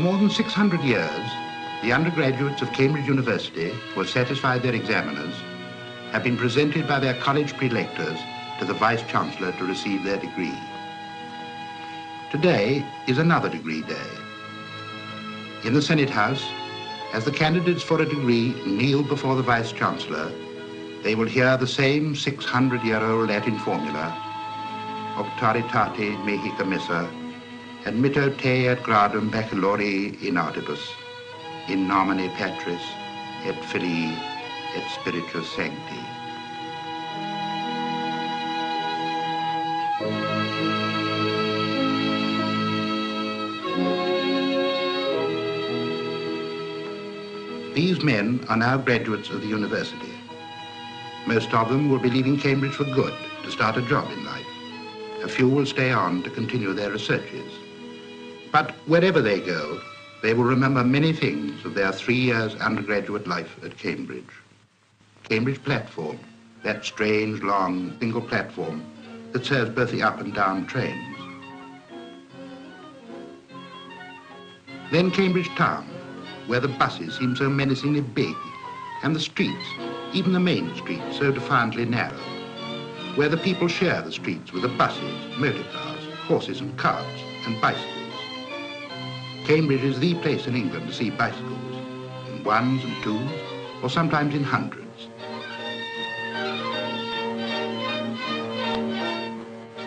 more than 600 years, the undergraduates of Cambridge University, who have satisfied their examiners, have been presented by their college prelectors to the Vice-Chancellor to receive their degree. Today is another degree day. In the Senate House, as the candidates for a degree kneel before the Vice-Chancellor, they will hear the same 600-year-old Latin formula, Auctoritate mihi commissa, admitto te ad gradum baccalaureae in artibus, in nomine Patris, et Filii, et Spiritus Sancti. These men are now graduates of the university. Most of them will be leaving Cambridge for good to start a job in life. A few will stay on to continue their researches. But wherever they go, they will remember many things of their 3 years undergraduate life at Cambridge. Cambridge platform, that strange, long, single platform that serves both the up and down trains. Then Cambridge town, where the buses seem so menacingly big, and the streets, even the main street, so defiantly narrow, where the people share the streets with the buses, motor cars, horses and carts, and bicycles. Cambridge is the place in England to see bicycles, in ones and twos, or sometimes in hundreds.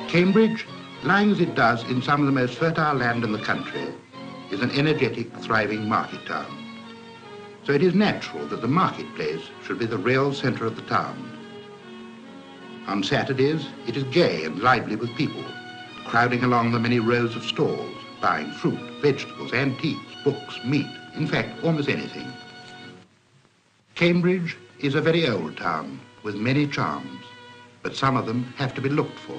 Cambridge, lying as it does in some of the most fertile land in the country, is an energetic, thriving market town. So it is natural that the marketplace should be the real center of the town. On Saturdays, it is gay and lively with people, crowding along the many rows of stalls, buying fruit, vegetables, antiques, books, meat, in fact, almost anything. Cambridge is a very old town with many charms, but some of them have to be looked for,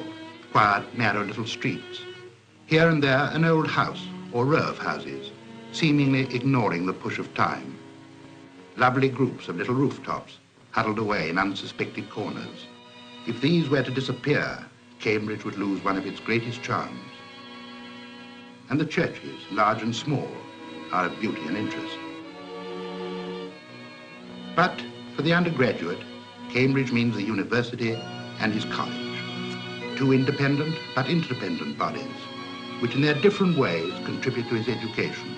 quiet, narrow little streets. Here and there, an old house or row of houses, seemingly ignoring the push of time. Lovely groups of little rooftops huddled away in unsuspected corners. If these were to disappear, Cambridge would lose one of its greatest charms. And the churches, large and small, are of beauty and interest. But for the undergraduate, Cambridge means the university and his college. Two independent but interdependent bodies, which in their different ways contribute to his education.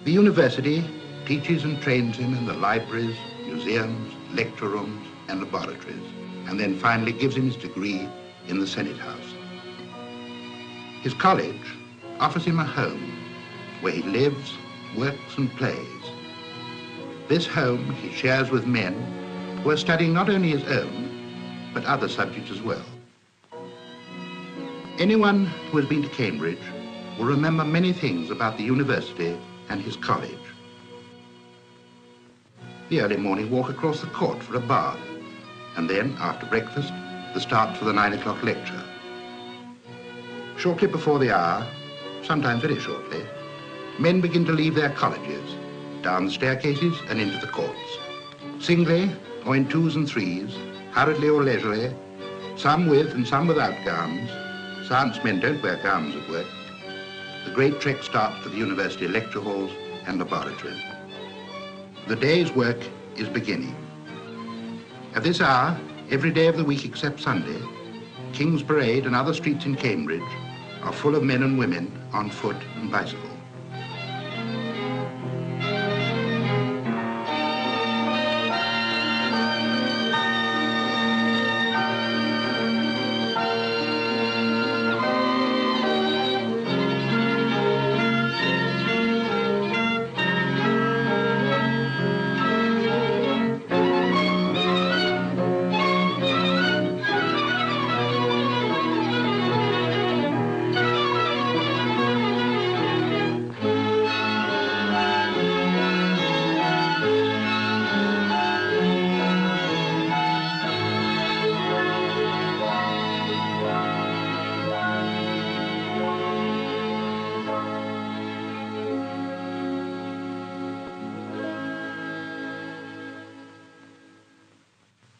The university teaches and trains him in the libraries, museums, lecture rooms, and laboratories, and then finally gives him his degree in the Senate House. His college offers him a home where he lives, works, and plays. This home he shares with men who are studying not only his own, but other subjects as well. Anyone who has been to Cambridge will remember many things about the university and his college. The early morning walk across the court for a bath, and then, after breakfast, the start for the 9 o'clock lecture. Shortly before the hour, sometimes very shortly, men begin to leave their colleges, down the staircases and into the courts. Singly, or in twos and threes, hurriedly or leisurely, some with and some without gowns. Science men don't wear gowns at work. The great trek starts to the university lecture halls and laboratories. The day's work is beginning. At this hour, every day of the week except Sunday, King's Parade and other streets in Cambridge are full of men and women on foot and bicycle.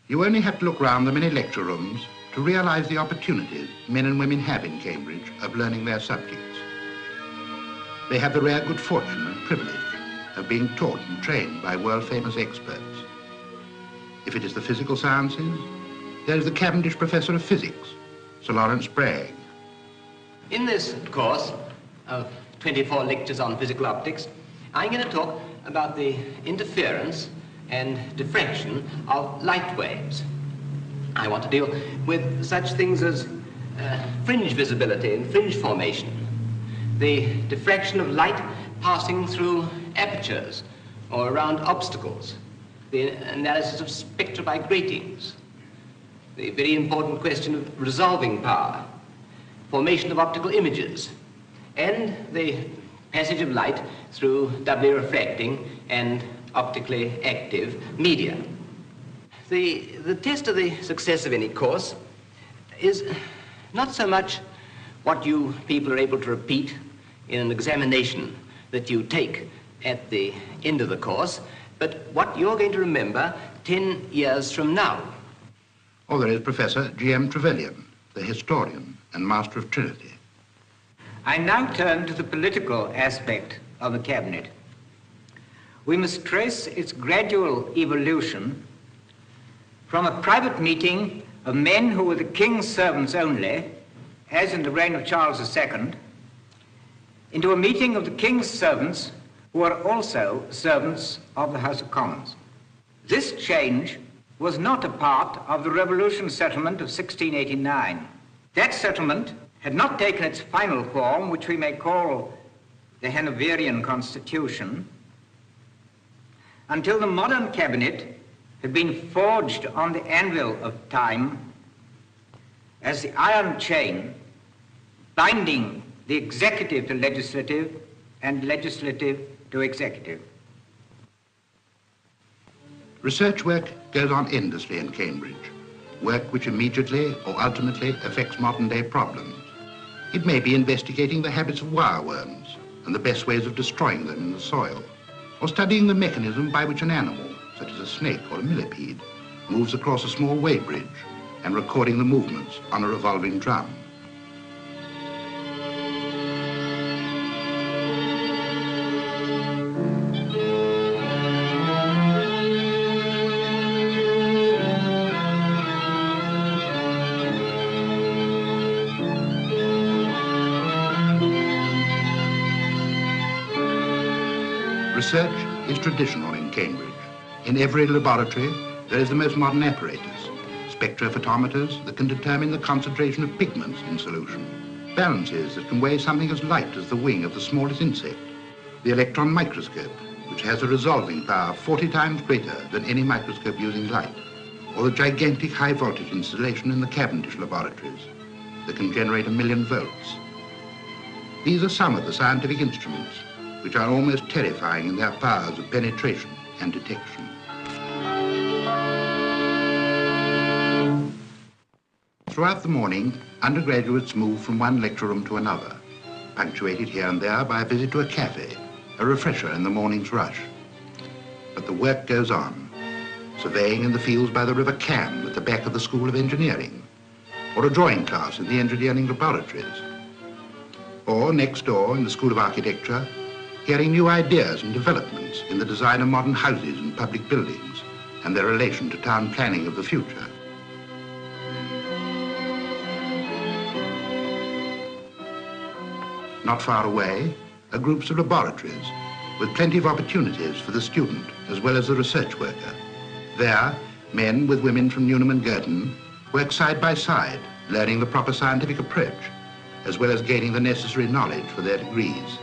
You only have to look round the many lecture rooms to realize the opportunities men and women have in Cambridge of learning their subjects. they have the rare good fortune and privilege of being taught and trained by world-famous experts. If it is the physical sciences, there is the Cavendish Professor of Physics, Sir Lawrence Bragg. In this course of 24 lectures on physical optics, I'm going to talk about the interference and diffraction of light waves. I want to deal with such things as fringe visibility and fringe formation, the diffraction of light passing through apertures or around obstacles, the analysis of spectra by gratings, the very important question of resolving power, formation of optical images, and the passage of light through doubly refracting and optically active media. The test of the success of any course is not so much what you people are able to repeat in an examination that you take at the end of the course, but what you're going to remember 10 years from now. Or there is Professor G.M. Trevelyan, the historian and master of Trinity. I now turn to the political aspect of the cabinet. We must trace its gradual evolution from a private meeting of men who were the king's servants only, as in the reign of Charles II, into a meeting of the king's servants who are also servants of the House of Commons. This change was not a part of the Revolution settlement of 1689. That settlement had not taken its final form, which we may call the Hanoverian Constitution, until the modern cabinet had been forged on the anvil of time as the iron chain binding the executive to legislative and legislative to executive. Research work goes on endlessly in Cambridge, work which immediately or ultimately affects modern-day problems. It may be investigating the habits of wireworms and the best ways of destroying them in the soil, or studying the mechanism by which an animal, such as a snake or a millipede, moves across a small weighbridge and recording the movements on a revolving drum. Research is traditional in Cambridge. In every laboratory, there is the most modern apparatus, spectrophotometers that can determine the concentration of pigments in solution, balances that can weigh something as light as the wing of the smallest insect, the electron microscope, which has a resolving power 40 times greater than any microscope using light, or the gigantic high-voltage installation in the Cavendish laboratories that can generate 1,000,000 volts. These are some of the scientific instruments which are almost terrifying in their powers of penetration and detection. Throughout the morning, undergraduates move from one lecture room to another, punctuated here and there by a visit to a cafe, a refresher in the morning's rush. But the work goes on, surveying in the fields by the River Cam at the back of the School of Engineering, or a drawing class in the engineering laboratories, or next door in the School of Architecture, hearing new ideas and developments in the design of modern houses and public buildings and their relation to town planning of the future. Not far away are groups of laboratories with plenty of opportunities for the student as well as the research worker. There, men with women from Newnham and Girton work side by side, learning the proper scientific approach, as well as gaining the necessary knowledge for their degrees.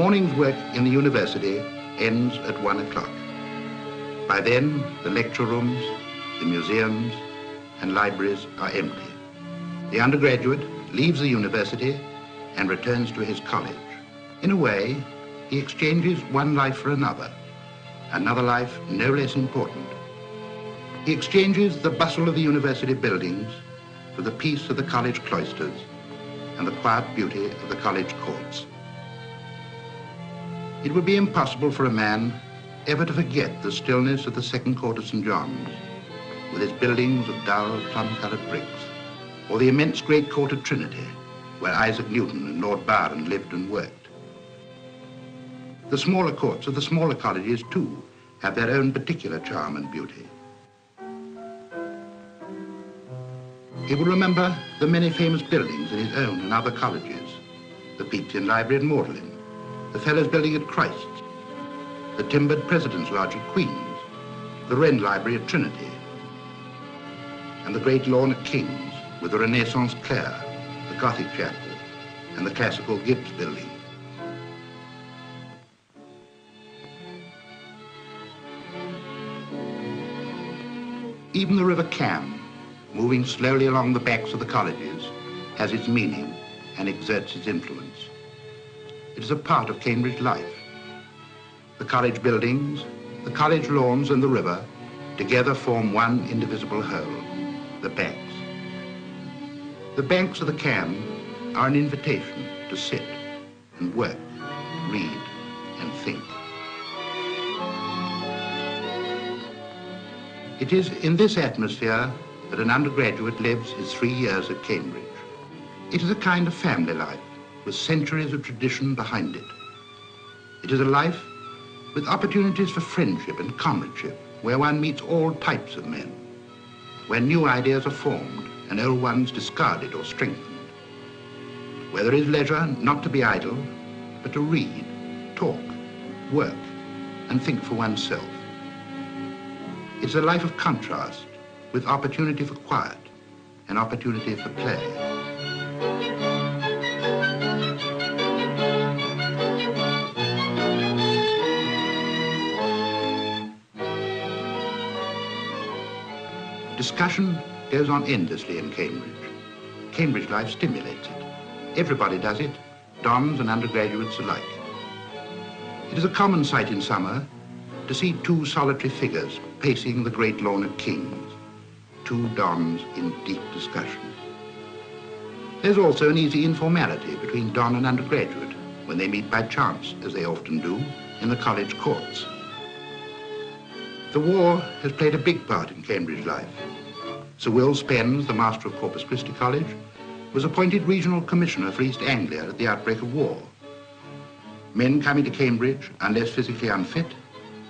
morning's work in the university ends at 1 o'clock. By then, the lecture rooms, the museums, and libraries are empty. The undergraduate leaves the university and returns to his college. In a way, he exchanges one life for another life no less important. He exchanges the bustle of the university buildings for the peace of the college cloisters and the quiet beauty of the college courts. It would be impossible for a man ever to forget the stillness of the second court of St. John's, with its buildings of dull, plum-coloured bricks, or the immense great court of Trinity, where Isaac Newton and Lord Byron lived and worked. The smaller courts of the smaller colleges, too, have their own particular charm and beauty. He will remember the many famous buildings in his own and other colleges, the Pete's Library at Magdalen, the Fellows Building at Christ's, the timbered President's Lodge at Queen's, the Wren Library at Trinity, and the great lawn at King's with the Renaissance Clare, the Gothic Chapel, and the classical Gibbs Building. Even the River Cam, moving slowly along the backs of the colleges, has its meaning and exerts its influence. It is a part of Cambridge life. The college buildings, the college lawns, and the river together form one indivisible whole, the banks. The banks of the Cam are an invitation to sit and work, read and think. It is in this atmosphere that an undergraduate lives his 3 years at Cambridge. It is a kind of family life with centuries of tradition behind it. It is a life with opportunities for friendship and comradeship, where one meets all types of men, where new ideas are formed and old ones discarded or strengthened, where there is leisure not to be idle, but to read, talk, work, and think for oneself. It's a life of contrast, with opportunity for quiet and opportunity for play. Discussion goes on endlessly in Cambridge. Cambridge life stimulates it. Everybody does it, dons and undergraduates alike. It is a common sight in summer to see two solitary figures pacing the great lawn at King's, two dons in deep discussion. There's also an easy informality between don and undergraduate when they meet by chance, as they often do, in the college courts. The war has played a big part in Cambridge life. Sir Will Spence, the master of Corpus Christi College, was appointed regional commissioner for East Anglia at the outbreak of war. Men coming to Cambridge, unless physically unfit,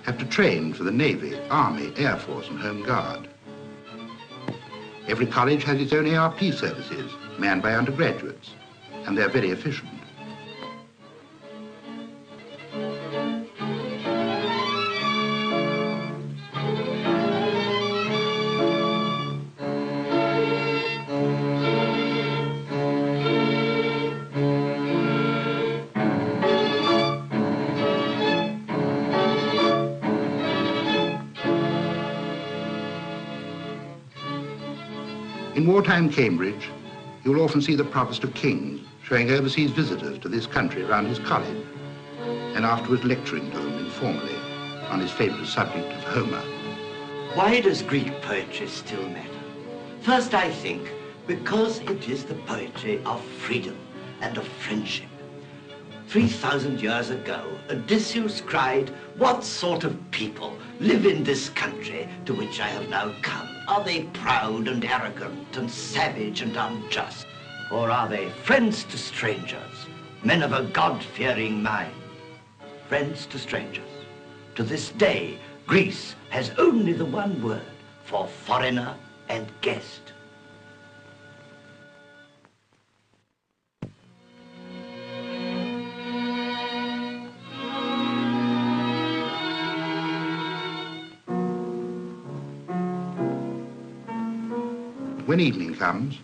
have to train for the Navy, Army, Air Force, and Home Guard. Every college has its own ARP services, manned by undergraduates, and they're very efficient. In wartime Cambridge, you will often see the Provost of King's showing overseas visitors to this country around his college, and afterwards lecturing to them informally on his favourite subject of Homer. Why does Greek poetry still matter? First, I think, because it is the poetry of freedom and of friendship. 3,000 years ago, Odysseus cried, "What sort of people live in this country to which I have now come? Are they proud and arrogant and savage and unjust? Or are they friends to strangers, men of a God-fearing mind?" Friends to strangers. To this day, Greece has only the one word for foreigner and guest. When evening comes,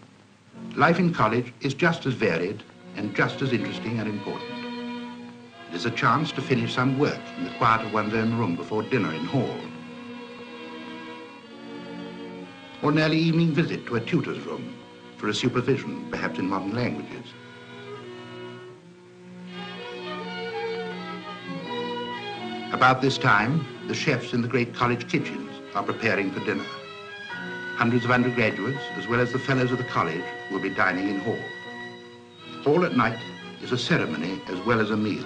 life in college is just as varied and just as interesting and important. It is a chance to finish some work in the quiet of one's own room before dinner in hall. Or an early evening visit to a tutor's room for a supervision, perhaps in modern languages. About this time, the chefs in the great college kitchens are preparing for dinner. Hundreds of undergraduates, as well as the fellows of the college, will be dining in hall. Hall at night is a ceremony as well as a meal.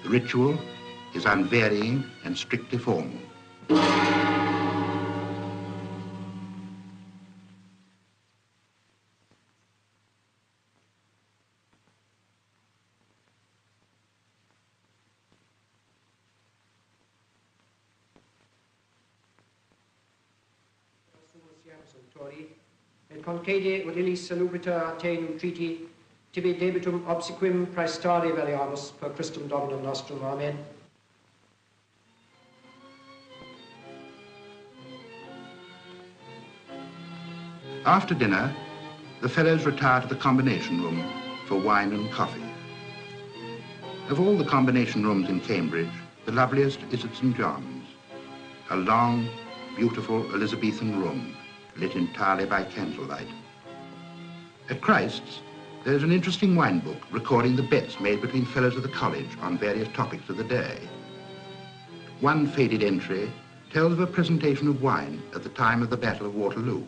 The ritual is unvarying and strictly formal. Et concede udilis salubriter te nutriti, tibi debitum obsequim praestare veliamus per Christum Dominum nostrum. Amen. After dinner, the fellows retire to the combination room for wine and coffee. Of all the combination rooms in Cambridge, the loveliest is at St. John's, a long, beautiful Elizabethan room lit entirely by candlelight. At Christ's, there's an interesting wine book recording the bets made between fellows of the college on various topics of the day. One faded entry tells of a presentation of wine at the time of the Battle of Waterloo.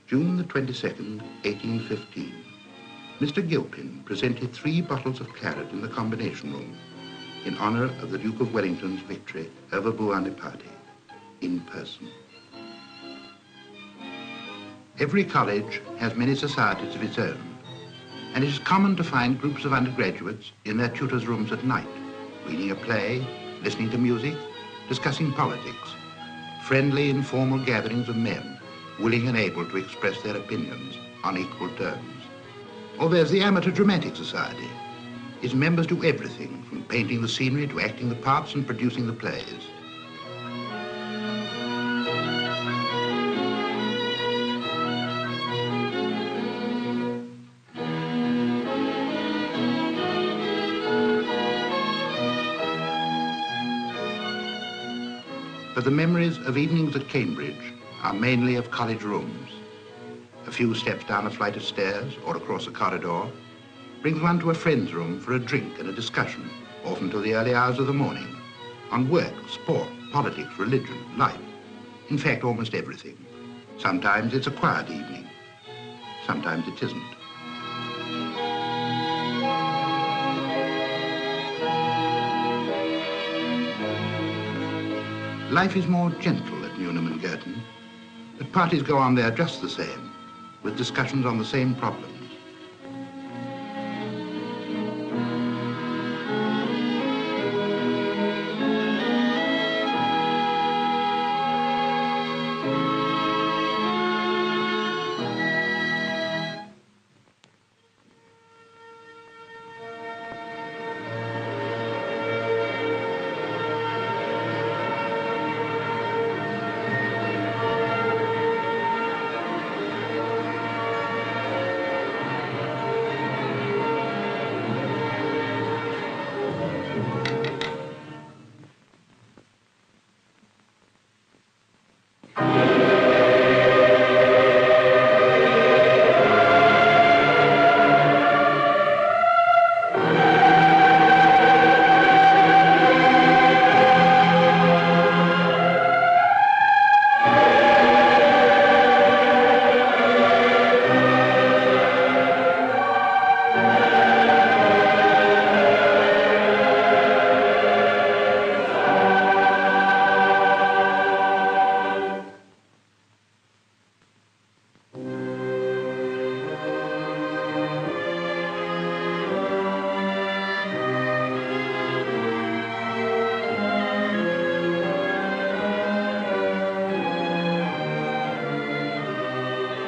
June the 22nd, 1815. Mr. Gilpin presented 3 bottles of claret in the combination room in honor of the Duke of Wellington's victory over Buonaparte in person. Every college has many societies of its own, and it is common to find groups of undergraduates in their tutors' rooms at night, reading a play, listening to music, discussing politics, friendly, informal gatherings of men, willing and able to express their opinions on equal terms. Or there's the Amateur Dramatic Society. Its members do everything, from painting the scenery to acting the parts and producing the plays. But the memories of evenings at Cambridge are mainly of college rooms. A few steps down a flight of stairs or across a corridor brings one to a friend's room for a drink and a discussion, often till the early hours of the morning, on work, sport, politics, religion, life. In fact, almost everything. Sometimes it's a quiet evening. Sometimes it isn't. Life is more gentle at Newnham and Girton, but parties go on there just the same, with discussions on the same problems.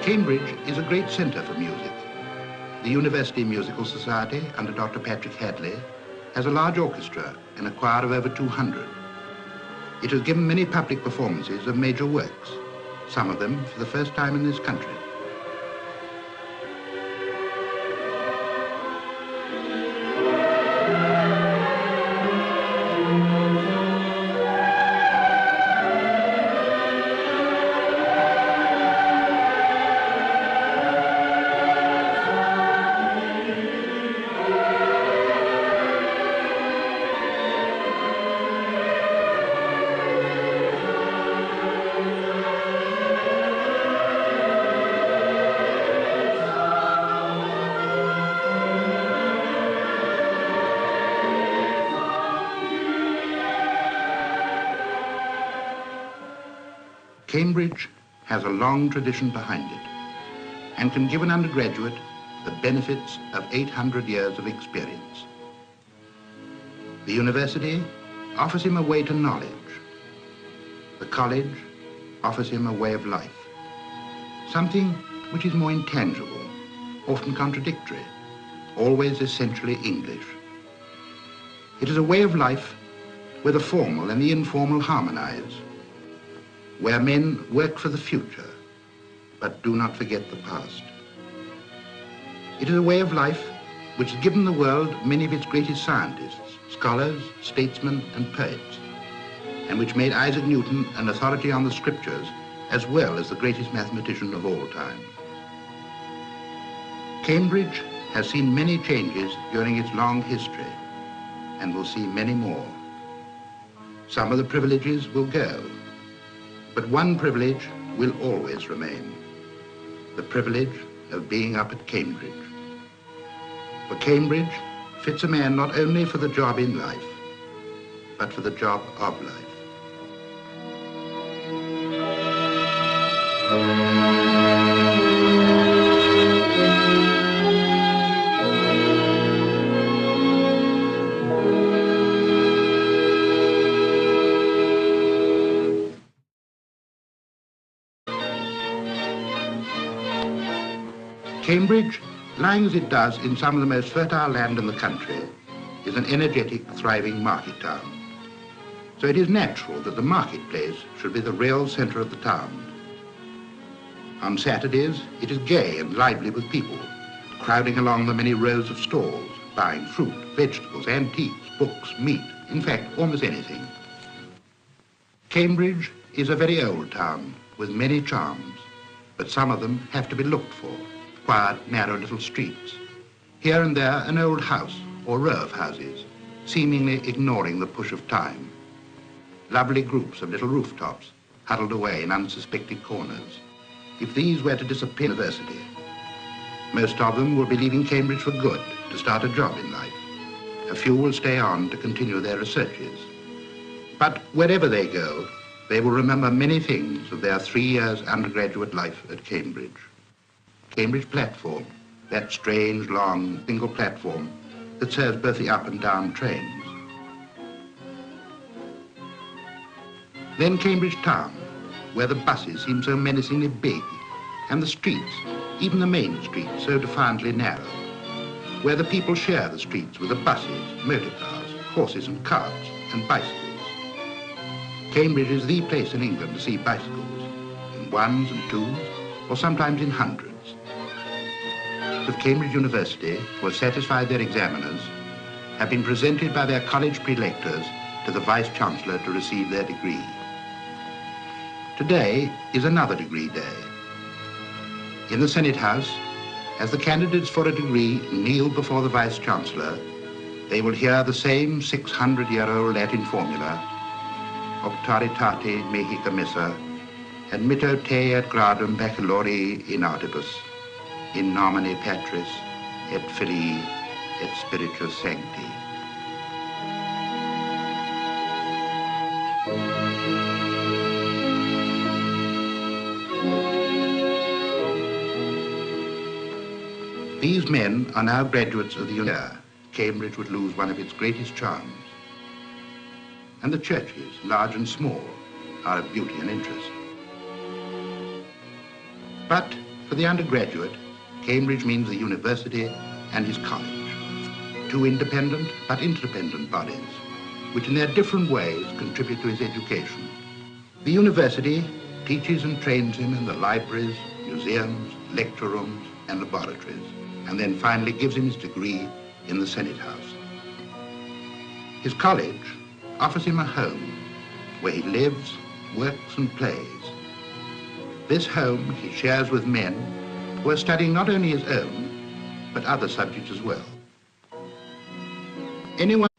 Cambridge is a great centre for music. The University Musical Society, under Dr. Patrick Hadley, has a large orchestra and a choir of over 200. It has given many public performances of major works, some of them for the first time in this country. Cambridge has a long tradition behind it and can give an undergraduate the benefits of 800 years of experience. The university offers him a way to knowledge. The college offers him a way of life, something which is more intangible, often contradictory, always essentially English. It is a way of life where the formal and the informal harmonize, where men work for the future, but do not forget the past. It is a way of life which has given the world many of its greatest scientists, scholars, statesmen, and poets, and which made Isaac Newton an authority on the scriptures as well as the greatest mathematician of all time. Cambridge has seen many changes during its long history and will see many more. Some of the privileges will go, but one privilege will always remain, the privilege of being up at Cambridge. For Cambridge fits a man not only for the job in life, but for the job of life. Cambridge, lying as it does in some of the most fertile land in the country, is an energetic, thriving market town. So it is natural that the marketplace should be the real center of the town. On Saturdays, it is gay and lively with people, crowding along the many rows of stalls, buying fruit, vegetables, antiques, books, meat, in fact, almost anything. Cambridge is a very old town with many charms, but some of them have to be looked for. Quiet, narrow little streets. Here and there, an old house or row of houses, seemingly ignoring the push of time. Lovely groups of little rooftops huddled away in unsuspected corners. If these were to disappear in the university, most of them will be leaving Cambridge for good to start a job in life. A few will stay on to continue their researches. But wherever they go, they will remember many things of their 3 years undergraduate life at Cambridge. Cambridge platform, that strange, long, single platform that serves both the up and down trains. Then Cambridge town, where the buses seem so menacingly big, and the streets, even the main street, so defiantly narrow, where the people share the streets with the buses, motor cars, horses and carts, and bicycles. Cambridge is the place in England to see bicycles, in ones and twos, or sometimes in hundreds. Of Cambridge University, who have satisfied their examiners, have been presented by their college prelectors to the Vice-Chancellor to receive their degree. Today is another degree day. In the Senate House, as the candidates for a degree kneel before the Vice-Chancellor, they will hear the same 600-year-old Latin formula, Auctoritate mihi commissa, et mitto te et gradum baccalaureae in artibus, in nomine Patris, et Filii, et Spiritus Sancti. These men are now graduates of the university. Cambridge would lose one of its greatest charms. And the churches, large and small, are of beauty and interest. But for the undergraduate, Cambridge means the university and his college, two independent but interdependent bodies, which in their different ways contribute to his education. The university teaches and trains him in the libraries, museums, lecture rooms, and laboratories, and then finally gives him his degree in the Senate House. His college offers him a home where he lives, works, and plays. This home he shares with men who are studying not only his own, but other subjects as well. Anyone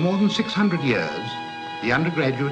more than 600 years, the undergraduates